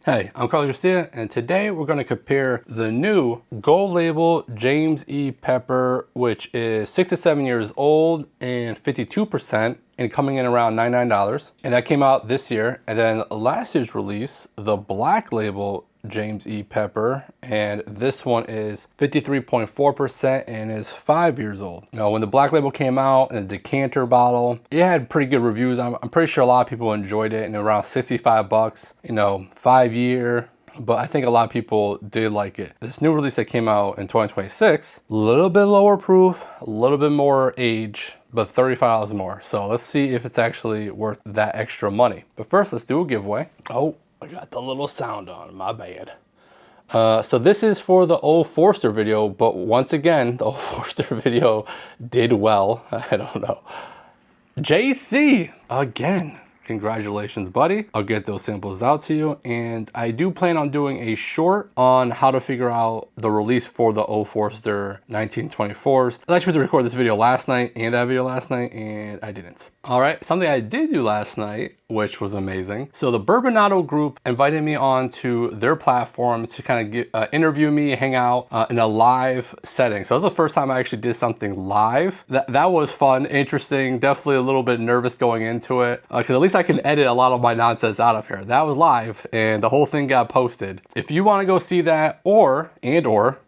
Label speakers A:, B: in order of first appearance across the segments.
A: Hey, I'm Carlos Garcia, and today we're going to compare the new gold label James E. Pepper, which is 6 to 7 years old and 52%, and coming in around $99. And that came out this year. And then last year's release, the black label James E. Pepper, and this one is 53.4% and is 5 years old. You know, when the black label came out in a decanter bottle, it had pretty good reviews. I'm pretty sure a lot of people enjoyed it, and around 65 bucks, you know, 5 year. But I think a lot of people did like it. This new release that came out in 2026, a little bit lower proof, a little bit more age, but $35 more. So let's see if it's actually worth that extra money. But first, let's do a giveaway. Oh, I got the little sound on, my bad. So this is for the Old Forester video, but once again, the Old Forester video did well. I don't know. JC, again. Congratulations, buddy. I'll get those samples out to you. And I do plan on doing a short on how to figure out the release for the Old Forester 1924s. I was actually supposed to record this video last night and that video last night, and I didn't. All right, something I did do last night, which was amazing. So the Bourbonado group invited me onto their platform to kind of interview me, hang out in a live setting. So that was the first time I actually did something live. That was fun, interesting, definitely a little bit nervous going into it, because at least I can edit a lot of my nonsense out of here. That was live, and the whole thing got posted. If you want to go see that or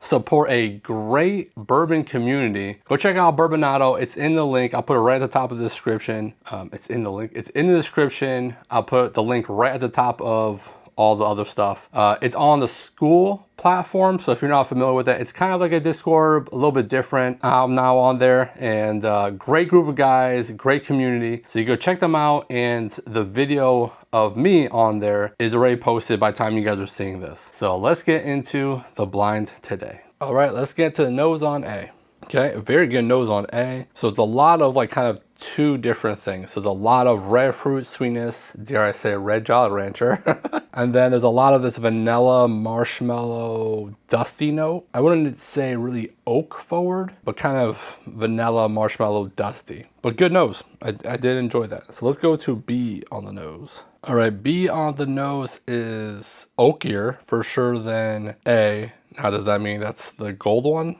A: support a great bourbon community, go check out Bourbonado. It's in the link. I'll put it right at the top of the description. It's in the link. It's in the description. I'll put the link right at the top of all the other stuff. It's on the school platform, so if you're not familiar with that, it's kind of like a Discord, a little bit different. I'm now on there, and great group of guys, great community. So you go check them out, and the video of me on there is already posted by the time you guys are seeing this. So let's get into the blind today. All right, let's get to the nose on A. Okay, a very good nose on A. So it's a lot of like kind of two different things. So there's a lot of red fruit sweetness, dare I say red Jolly Rancher. And then there's a lot of this vanilla marshmallow dusty note. I wouldn't say really oak forward, but kind of vanilla marshmallow dusty. But good nose. I did enjoy that. So let's go to B on the nose. All right, B on the nose is oakier for sure than A. Now, does that mean that's the gold one?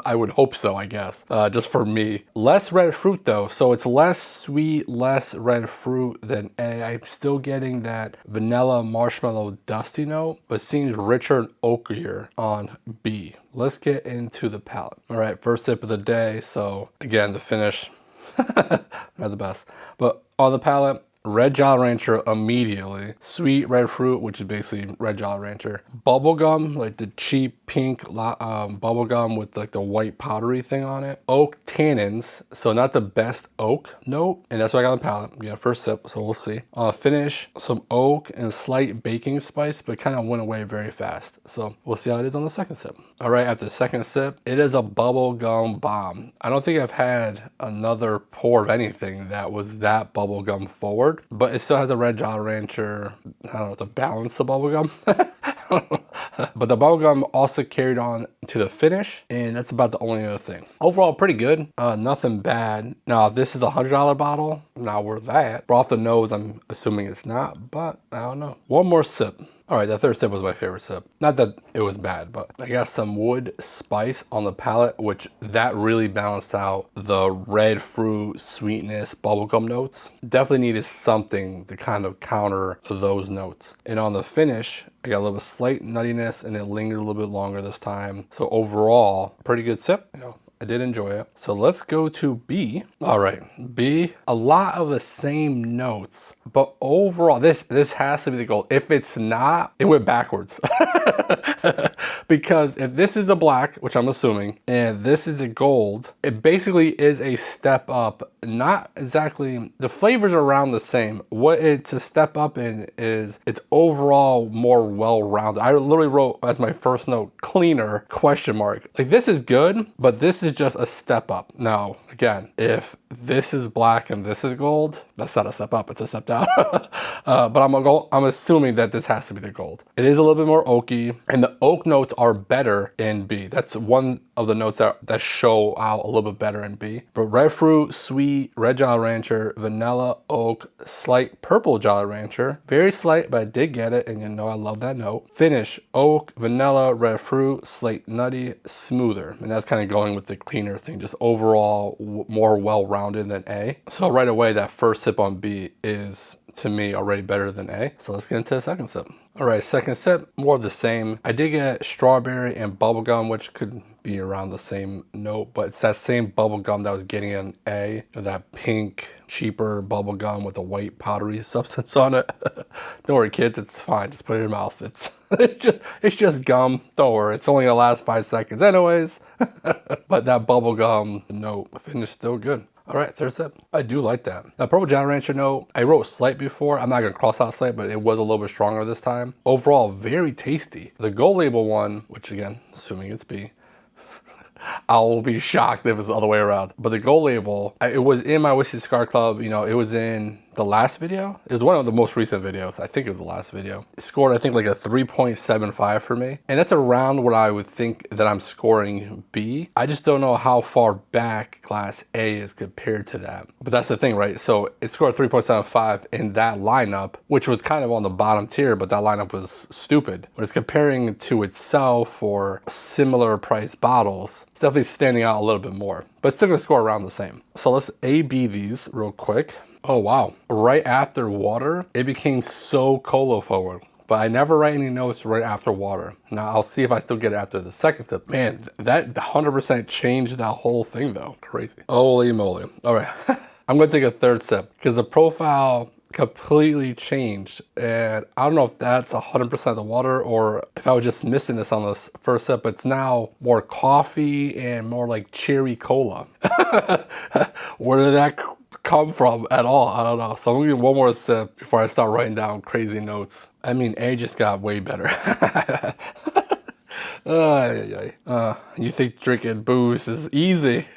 A: I would hope so, I guess, just for me. Less red fruit though, so it's less sweet, less red fruit than A. I'm still getting that vanilla marshmallow dusty note, but seems richer and oakier on B. Let's get into the palate. All right, first sip of the day. So again, the finish, not the best, but on the palate, red Jolly Rancher immediately. Sweet red fruit, which is basically red Jolly Rancher. Bubblegum, like the cheap pink bubblegum with like the white powdery thing on it. Oak tannins, so not the best oak note. And that's what I got on the palate. Yeah, first sip, so we'll see. Finish, some oak and slight baking spice, but kind of went away very fast. So we'll see how it is on the second sip. All right, after the second sip, it is a bubblegum bomb. I don't think I've had another pour of anything that was that bubblegum forward. But it still has a red Jolly Rancher, I don't know, to balance the bubblegum. But the bubblegum also carried on to the finish, and that's about the only other thing. Overall, pretty good. Nothing bad. Now, if this is a $100 bottle, not worth that. But off the nose, I'm assuming it's not, but I don't know. One more sip. All right, that third sip was my favorite sip. Not that it was bad, but I got some wood spice on the palate, which that really balanced out the red fruit, sweetness, bubblegum notes. Definitely needed something to kind of counter those notes. And on the finish, I got a little bit slight nuttiness, and it lingered a little bit longer this time. So overall, pretty good sip. You know, I did enjoy it. So let's go to B. All right, B, a lot of the same notes, but overall, this has to be the gold. If it's not, it went backwards. Because if this is the black, which I'm assuming, and this is the gold, it basically is a step up. Not exactly, the flavors are around the same. What it's a step up in is it's overall more well-rounded. I literally wrote as my first note, cleaner, question mark. Like, this is good, but this is just a step up. Now, again, if this is black and this is gold, that's not a step up, it's a step down. But I'm assuming that this has to be the gold. It is a little bit more oaky, and the oak notes are better in B. That's one of the notes that show out a little bit better in B. But red fruit, sweet, red Jolly Rancher, vanilla, oak, slight purple Jolly Rancher. Very slight, but I did get it, and you know I love that note. Finish, oak, vanilla, red fruit, slight nutty, smoother. And that's kind of going with the cleaner thing, just overall more well-rounded than A. So right away, that first sip on B is, to me, already better than A. So let's get into the second sip. All right, second sip, more of the same. I did get strawberry and bubblegum, which could be around the same note, but it's that same bubblegum that I was getting in A, you know, that pink, cheaper bubblegum with a white powdery substance on it. Don't worry, kids, it's fine. Just put it in your mouth. It's just gum. Don't worry, it's only gonna last 5 seconds anyways. But that bubblegum note finish still good. All right, third sip. I do like that. The purple Jolly Rancher note, I wrote slight before. I'm not gonna cross out slight, but it was a little bit stronger this time. Overall, very tasty. The gold label one, which again, assuming it's B, I'll be shocked if it's the other way around. But the gold label, it was in my Whiskey Cigar Club. You know, it was in the last video. It was one of the most recent videos. I think it was the last video. It scored, I think, like a 3.75 for me. And that's around what I would think that I'm scoring B. I just don't know how far back Class A is compared to that. But that's the thing, right? So it scored 3.75 in that lineup, which was kind of on the bottom tier, but that lineup was stupid. When it's comparing to itself or similar price bottles, it's definitely standing out a little bit more. But it's still gonna score around the same. So let's A-B these real quick. Oh wow, right after water, it became so cola forward. But I never write any notes right after water. Now I'll see if I still get it after the second sip. Man, that 100% changed that whole thing though. Crazy. Holy moly. All right, I'm gonna take a third sip because the profile completely changed. And I don't know if that's 100% the water or if I was just missing this on this first sip. It's now more coffee and more like cherry cola. Where did that come from at all? I don't know. So I'm gonna get one more sip before I start writing down crazy notes. I mean, A just got way better. You think drinking booze is easy?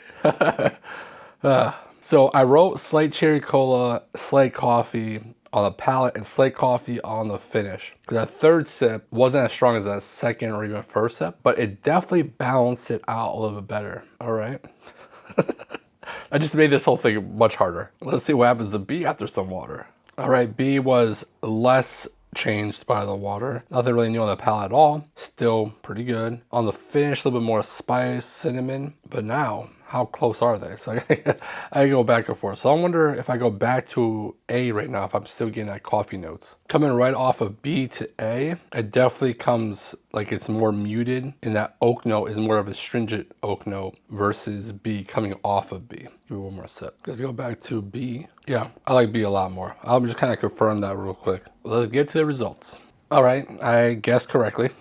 A: So I wrote slight cherry cola, slight coffee on the palate, and slight coffee on the finish. That third sip wasn't as strong as that second or even first sip, but it definitely balanced it out a little bit better. All right. I just made this whole thing much harder. Let's see what happens to B after some water. All right, B was less changed by the water. Nothing really new on the palate at all. Still pretty good. On the finish, a little bit more spice, cinnamon. But now, how close are they? So I go back and forth. So I wonder if I go back to A right now, if I'm still getting that coffee notes. Coming right off of B to A, it definitely comes like it's more muted, and that oak note is more of a stringent oak note versus B coming off of B. Give me one more sip. Let's go back to B. Yeah, I like B a lot more. I'll just kind of confirm that real quick. Let's get to the results. All right, I guessed correctly.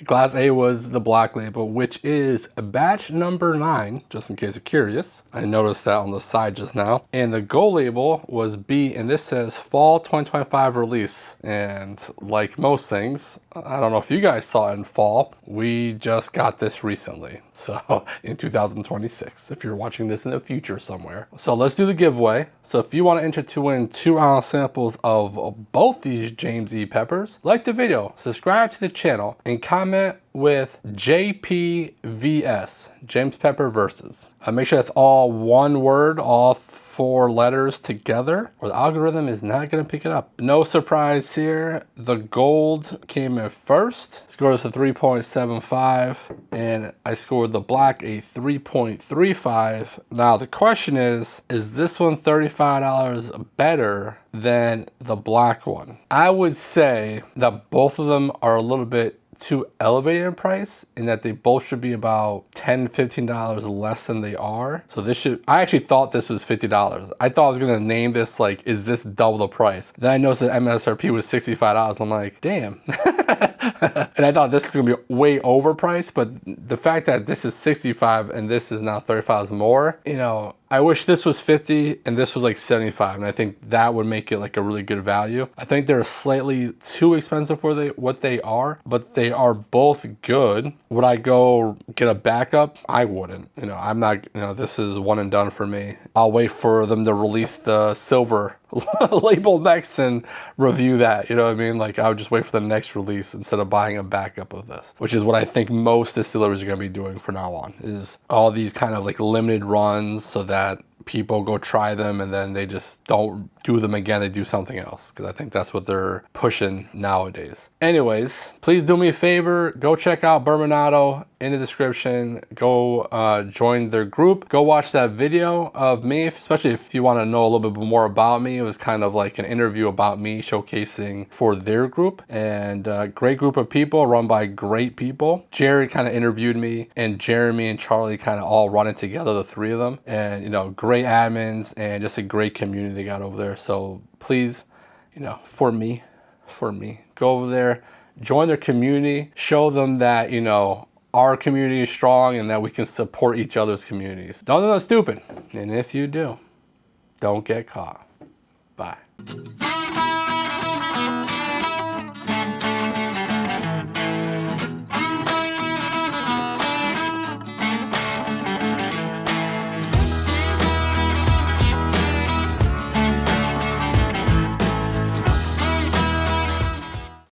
A: Class A was the black label, which is batch number 9, just in case you're curious. I noticed that on the side just now. And the gold label was B, and this says fall 2025 release. And like most things, I don't know if you guys saw it in fall, we just got this recently. So in 2026, if you're watching this in the future somewhere. So let's do the giveaway. So if you want to enter to win 2-ounce samples of both these James E. peppers, like the video, subscribe to the channel, and comment with JPVS, James Pepper Versus. Make sure that's all one word, all 4 letters together, or the algorithm is not going to pick it up. No surprise here. The gold came in first. Scored us a 3.75, and I scored the black a 3.35. Now the question is this one $35 better than the black one? I would say that both of them are a little bit too elevated in price, in that they both should be about $10-15 less than they are. So this should, I actually thought this was $50. I thought I was gonna name this like, is this double the price? Then I noticed that MSRP was $65. I'm like, damn. And I thought this is gonna be way overpriced, but the fact that this is $65 and this is now $35 more, you know, I wish this was 50 and this was like 75, and I think that would make it like a really good value. I think they're slightly too expensive for what they are, but they are both good. Would I go get a backup? I wouldn't. You know, I'm not, you know, this is one and done for me. I'll wait for them to release the silver label next and review that, you know what I mean? Like, I would just wait for the next release instead of buying a backup of this, which is what I think most distilleries are going to be doing from now on, is all these kind of like limited runs so that people go try them and then they just don't do them again, they do something else, because I think that's what they're pushing nowadays. Anyways, please do me a favor, go check out Bourbonado in the description, go join their group, go watch that video of me, especially if you want to know a little bit more about me. It was kind of like an interview about me showcasing for their group, and a great group of people run by great people. Jared kind of interviewed me, and Jeremy and Charlie kind of all run it together, the three of them, and you know, great admins and just a great community they got over there. So please, you know, for me, go over there, join their community, show them that, you know, our community is strong and that we can support each other's communities. Don't do nothing stupid. And if you do, don't get caught. Bye.